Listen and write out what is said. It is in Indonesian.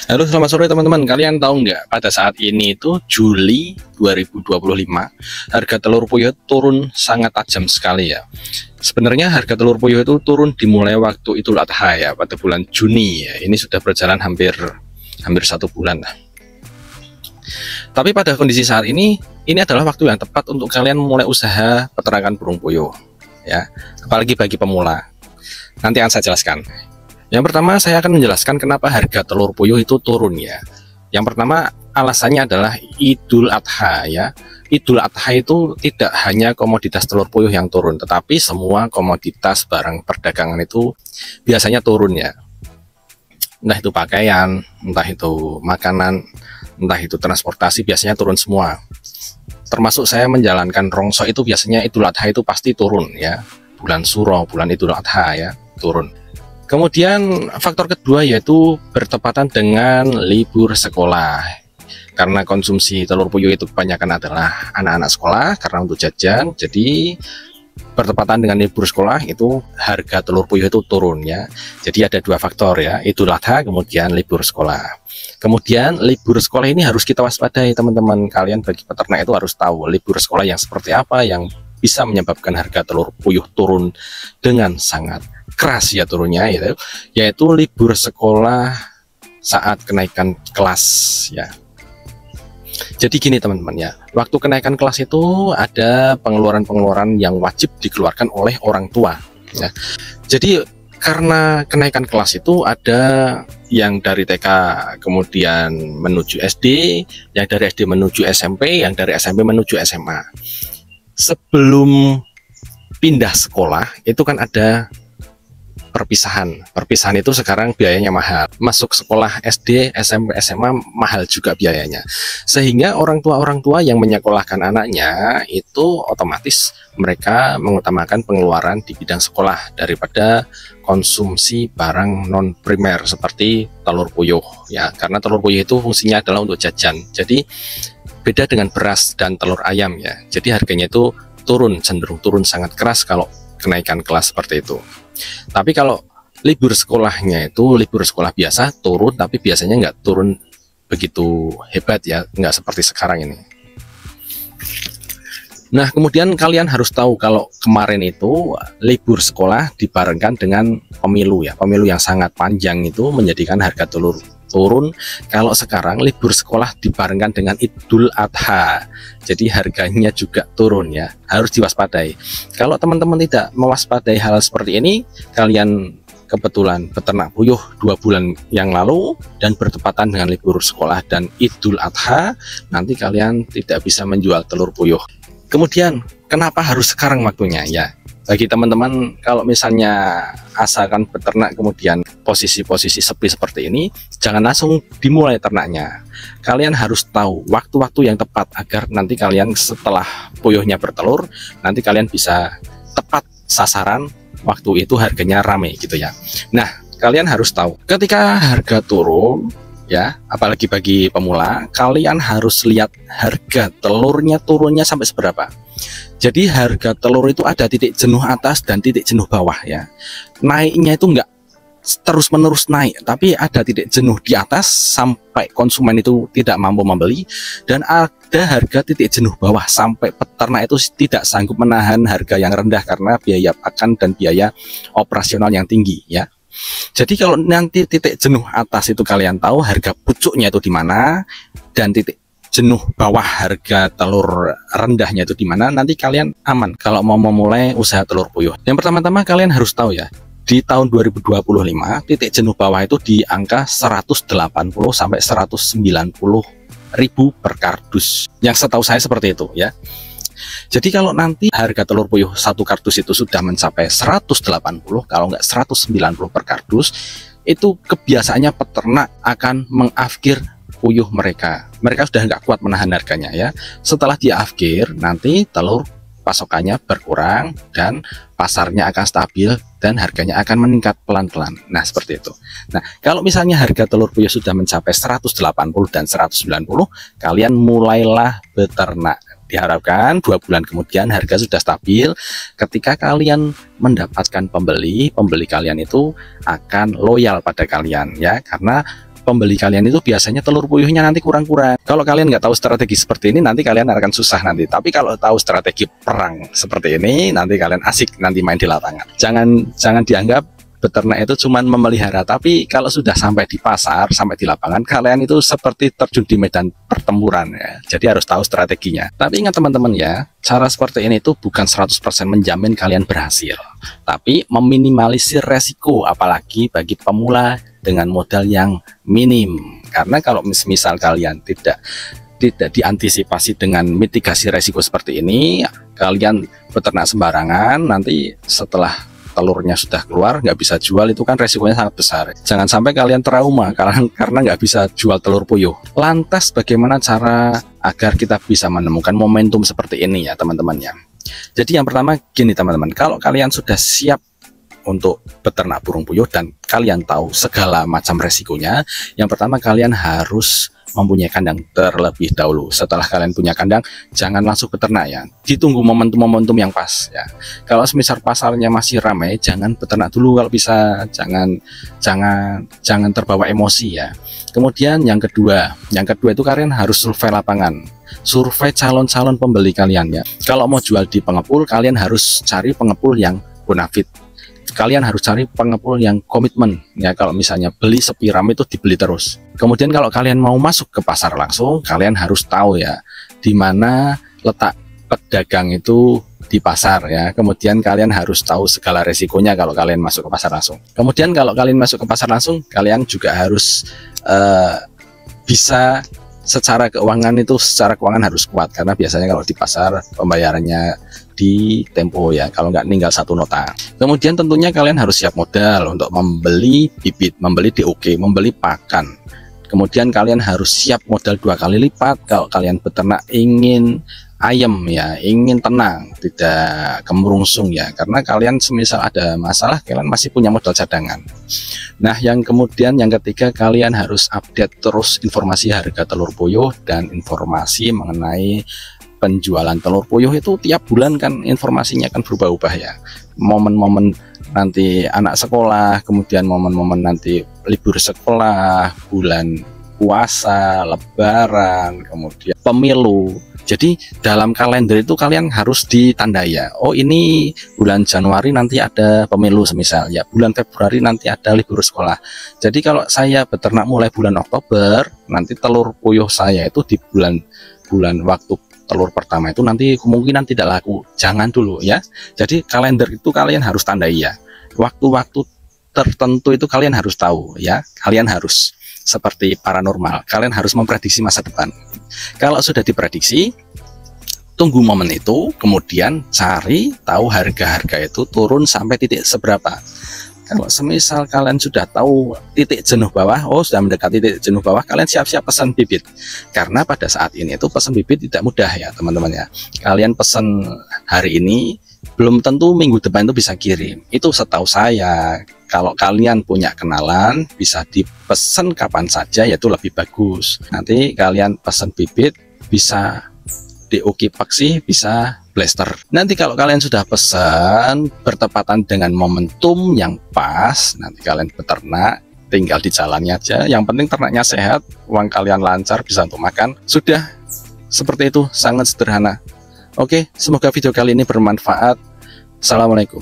Halo, selamat sore teman-teman. Kalian tahu nggak, pada saat ini itu Juli 2025, harga telur puyuh turun sangat tajam sekali ya. Sebenarnya harga telur puyuh itu turun dimulai waktu Idul Adha ya, pada bulan Juni ya. Ini sudah berjalan hampir 1 bulan lah. Tapi pada kondisi saat ini adalah waktu yang tepat untuk kalian mulai usaha peternakan burung puyuh ya, apalagi bagi pemula. Nanti akan saya jelaskan. Yang pertama, saya akan menjelaskan kenapa harga telur puyuh itu turun ya. Yang pertama, alasannya adalah Idul Adha ya. Idul Adha itu tidak hanya komoditas telur puyuh yang turun, tetapi semua komoditas barang perdagangan itu biasanya turun ya. Entah itu pakaian, entah itu makanan, entah itu transportasi, biasanya turun semua. Termasuk saya menjalankan rongso itu biasanya Idul Adha itu pasti turun ya. Bulan Suro, bulan Idul Adha ya, turun. Kemudian faktor kedua yaitu bertepatan dengan libur sekolah. Karena konsumsi telur puyuh itu kebanyakan adalah anak-anak sekolah karena untuk jajan, jadi bertepatan dengan libur sekolah itu harga telur puyuh itu turun ya. Jadi ada dua faktor ya, Idul Adha kemudian libur sekolah. Kemudian libur sekolah ini harus kita waspadai teman-teman. Kalian bagi peternak itu harus tahu libur sekolah yang seperti apa yang bisa menyebabkan harga telur puyuh turun dengan sangat keras ya turunnya, yaitu libur sekolah saat kenaikan kelas ya. Jadi gini teman-teman ya, waktu kenaikan kelas itu ada pengeluaran-pengeluaran yang wajib dikeluarkan oleh orang tua ya. Jadi karena kenaikan kelas itu ada yang dari TK kemudian menuju SD, yang dari SD menuju SMP, yang dari SMP menuju SMA. Sebelum pindah sekolah itu kan ada perpisahan itu sekarang biayanya mahal. Masuk sekolah SD, SMP, SMA mahal juga biayanya, sehingga orang tua yang menyekolahkan anaknya itu otomatis mereka mengutamakan pengeluaran di bidang sekolah daripada konsumsi barang non primer seperti telur puyuh ya, karena telur puyuh itu fungsinya adalah untuk jajan. Jadi beda dengan beras dan telur ayam ya, jadi harganya itu cenderung turun sangat keras kalau kenaikan kelas seperti itu. Tapi kalau libur sekolahnya itu libur sekolah biasa turun, tapi biasanya nggak turun begitu hebat ya, nggak seperti sekarang ini. Nah, kemudian kalian harus tahu kalau kemarin itu libur sekolah dibarengkan dengan pemilu ya, pemilu yang sangat panjang itu menjadikan harga telur turun. Kalau sekarang libur sekolah dibarengkan dengan Idul Adha, jadi harganya juga turun ya, harus diwaspadai. Kalau teman-teman tidak mewaspadai hal seperti ini, kalian kebetulan peternak puyuh 2 bulan yang lalu dan bertepatan dengan libur sekolah dan Idul Adha, nanti kalian tidak bisa menjual telur puyuh. Kemudian kenapa harus sekarang waktunya ya? Bagi teman-teman, kalau misalnya asalkan beternak kemudian posisi-posisi sepi seperti ini, jangan langsung dimulai ternaknya. Kalian harus tahu waktu-waktu yang tepat agar nanti kalian setelah puyuhnya bertelur, nanti kalian bisa tepat sasaran, waktu itu harganya rame gitu ya. Nah, kalian harus tahu ketika harga turun ya, apalagi bagi pemula, kalian harus lihat harga telurnya turunnya sampai seberapa. Jadi harga telur itu ada titik jenuh atas dan titik jenuh bawah ya. Naiknya itu enggak terus menerus naik, tapi ada titik jenuh di atas sampai konsumen itu tidak mampu membeli, dan ada harga titik jenuh bawah sampai peternak itu tidak sanggup menahan harga yang rendah karena biaya pakan dan biaya operasional yang tinggi ya. Jadi kalau nanti titik jenuh atas itu kalian tahu harga pucuknya itu di mana, dan titik jenuh bawah harga telur rendahnya itu di mana, nanti kalian aman kalau mau memulai usaha telur puyuh. Yang pertama-tama kalian harus tahu ya, di tahun 2025 titik jenuh bawah itu di angka 180 sampai 190 ribu per kardus. Yang setahu saya seperti itu ya. Jadi kalau nanti harga telur puyuh satu kardus itu sudah mencapai 180, kalau nggak 190 per kardus, itu kebiasaannya peternak akan mengafkir puyuh mereka. Mereka sudah nggak kuat menahan harganya ya. Setelah dia afkir, nanti telur pasokannya berkurang dan pasarnya akan stabil dan harganya akan meningkat pelan-pelan. Nah, seperti itu. Nah, kalau misalnya harga telur puyuh sudah mencapai 180 dan 190, kalian mulailah beternak. Diharapkan 2 bulan kemudian harga sudah stabil. Ketika kalian mendapatkan pembeli kalian itu akan loyal pada kalian ya, karena pembeli kalian itu biasanya telur puyuhnya nanti kurang-kurang. Kalau kalian nggak tahu strategi seperti ini, nanti kalian akan susah nanti. Tapi kalau tahu strategi perang seperti ini, nanti kalian asik nanti main di lapangan. Jangan dianggap beternak itu cuma memelihara, tapi kalau sudah sampai di pasar, sampai di lapangan, kalian itu seperti terjun di medan pertempuran ya. Jadi harus tahu strateginya. Tapi ingat teman-teman ya, cara seperti ini itu bukan 100% menjamin kalian berhasil, tapi meminimalisir resiko, apalagi bagi pemula dengan modal yang minim. Karena kalau misal kalian tidak diantisipasi dengan mitigasi resiko seperti ini, kalian beternak sembarangan, nanti setelah telurnya sudah keluar nggak bisa jual, itu kan resikonya sangat besar. Jangan sampai kalian trauma karena nggak bisa jual telur puyuh. Lantas bagaimana cara agar kita bisa menemukan momentum seperti ini ya teman-teman ya. Jadi yang pertama gini teman-teman, kalau kalian sudah siap untuk beternak burung puyuh dan kalian tahu segala macam resikonya, yang pertama kalian harus mempunyai kandang terlebih dahulu. Setelah kalian punya kandang, jangan langsung beternak ya, ditunggu momentum-momentum yang pas ya. Kalau semisal pasarnya masih ramai, jangan beternak dulu kalau bisa, jangan terbawa emosi ya. Kemudian yang kedua itu kalian harus survei lapangan, survei calon-calon pembeli kalian ya. Kalau mau jual di pengepul, kalian harus cari pengepul yang bonafit. Kalian harus cari pengepul yang komitmen ya. Kalau misalnya beli sepi rame itu dibeli terus. Kemudian kalau kalian mau masuk ke pasar langsung, kalian harus tahu ya di mana letak pedagang itu di pasar ya. Kemudian kalian harus tahu segala resikonya kalau kalian masuk ke pasar langsung. Kemudian kalau kalian masuk ke pasar langsung, kalian juga harus bisa secara keuangan harus kuat, karena biasanya kalau di pasar pembayarannya di tempo ya, kalau nggak tinggal satu nota. Kemudian tentunya kalian harus siap modal untuk membeli bibit, membeli DOG, membeli pakan. Kemudian kalian harus siap modal 2 kali lipat kalau kalian beternak ingin ayam ya, ingin tenang, tidak kemurungsung ya, karena kalian semisal ada masalah kalian masih punya modal cadangan. Nah yang ketiga, kalian harus update terus informasi harga telur puyuh dan informasi mengenai penjualan telur puyuh itu tiap bulan kan informasinya akan berubah-ubah ya. Momen-momen nanti anak sekolah, kemudian momen-momen nanti libur sekolah, bulan puasa, lebaran, kemudian pemilu. Jadi dalam kalender itu kalian harus ditandai ya. Oh ini bulan Januari nanti ada pemilu semisal ya. Bulan Februari nanti ada libur sekolah. Jadi kalau saya beternak mulai bulan Oktober, nanti telur puyuh saya itu di bulan waktu telur pertama itu nanti kemungkinan tidak laku. Jangan dulu ya. Jadi kalender itu kalian harus tandai ya. Waktu-waktu tertentu itu kalian harus tahu ya. Kalian harus seperti paranormal. Kalian harus memprediksi masa depan. Kalau sudah diprediksi, tunggu momen itu, kemudian cari tahu harga-harga itu turun sampai titik seberapa. Kalau semisal kalian sudah tahu titik jenuh bawah, sudah mendekati titik jenuh bawah, kalian siap-siap pesan bibit. Karena pada saat ini itu pesan bibit tidak mudah ya teman-teman ya. Kalian pesan hari ini, belum tentu minggu depan itu bisa kirim. Itu setahu saya. Kalau kalian punya kenalan, bisa dipesan kapan saja, yaitu lebih bagus. Nanti kalian pesan bibit, bisa DOG paksi, bisa blaster. Nanti kalau kalian sudah pesan bertepatan dengan momentum yang pas, nanti kalian beternak, tinggal di jalannya aja. Yang penting ternaknya sehat, uang kalian lancar, bisa untuk makan. Sudah seperti itu, sangat sederhana. Oke, semoga video kali ini bermanfaat. Assalamualaikum.